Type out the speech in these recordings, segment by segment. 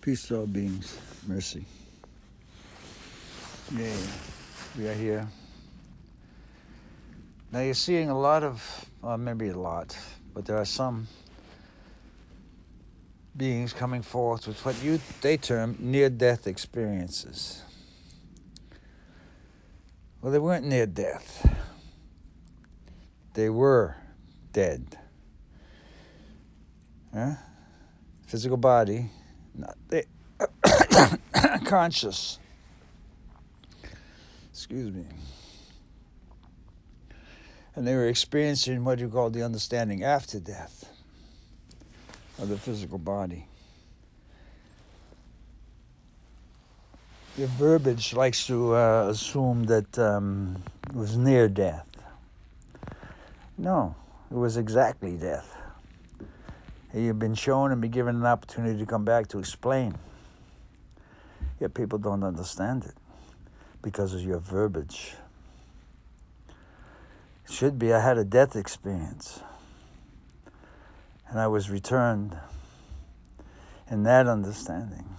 Peace to all beings. Mercy. Yay. We are here. Now you're seeing a lot of, well, maybe a lot, but there are some beings coming forth with what they term near-death experiences. Well, they weren't near death. They were dead. Physical body, not conscious. Excuse me. And they were experiencing what you call the understanding after death of the physical body. Your verbiage likes to assume that it was near death. No, it was exactly death. You've been shown and been given an opportunity to come back to explain. Yet people don't understand it because of your verbiage. It should be, I had a death experience and I was returned in that understanding.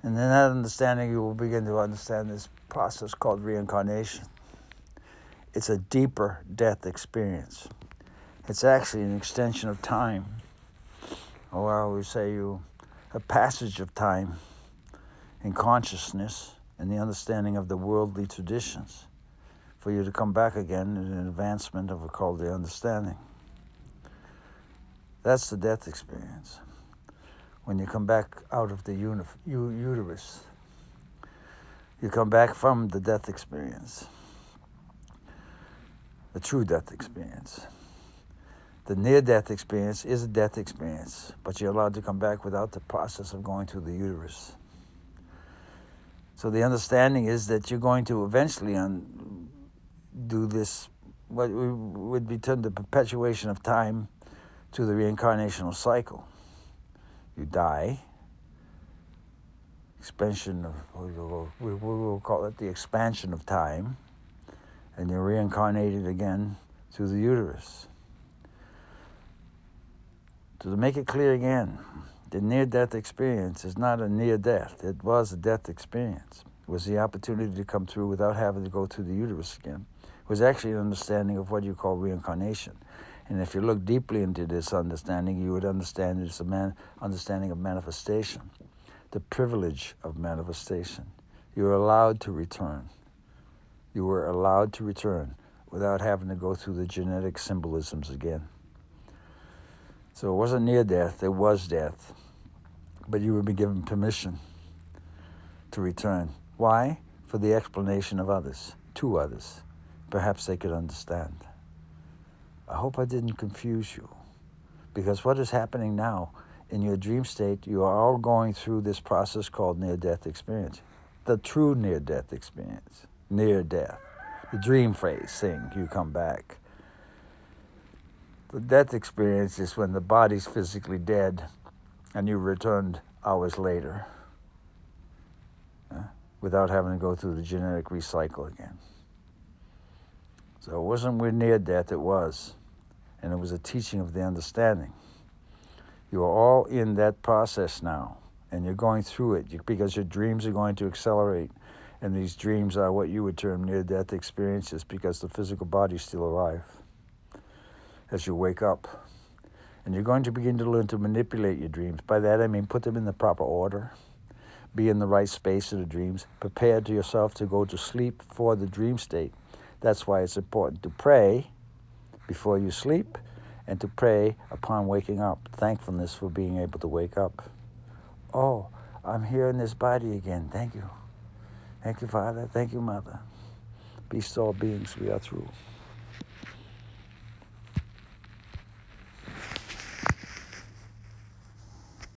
And in that understanding, you will begin to understand this process called reincarnation. It's a deeper death experience. It's actually an extension of time. Or I always say a passage of time in consciousness and the understanding of the worldly traditions for you to come back again in an advancement of what's called the understanding. That's the death experience. When you come back out of the uterus, you come back from the death experience, the true death experience. The near-death experience is a death experience, but you're allowed to come back without the process of going through the uterus. So the understanding is that you're going to eventually do this, what would be termed the perpetuation of time to the reincarnational cycle. You die, expansion of, we will call it the expansion of time, and you're reincarnated again through the uterus. So to make it clear again, the near-death experience is not a near-death. It was a death experience. It was the opportunity to come through without having to go through the uterus again. It was actually an understanding of what you call reincarnation. And if you look deeply into this understanding, you would understand it's a understanding of manifestation, the privilege of manifestation. You were allowed to return. You were allowed to return without having to go through the genetic symbolisms again. So it wasn't near death, it was death. But you would be given permission to return. Why? For the explanation of others, to others. Perhaps they could understand. I hope I didn't confuse you. Because what is happening now in your dream state, you are all going through this process called near-death experience. The true near-death experience. Near death. The dream phrase thing, you come back. The death experience is when the body's physically dead and you returned hours later without having to go through the genetic recycle again. So it wasn't near death, it was. And it was a teaching of the understanding. You are all in that process now, and you're going through it because your dreams are going to accelerate. And these dreams are what you would term near-death experiences because the physical body is still alive as you wake up. And you're going to begin to learn to manipulate your dreams. By that I mean put them in the proper order. Be in the right space of the dreams. Prepare to yourself to go to sleep for the dream state. That's why it's important to pray before you sleep and to pray upon waking up. Thankfulness for being able to wake up. Oh, I'm here in this body again. Thank you. Thank you, Father. Thank you, Mother. Peace to all beings. We are through.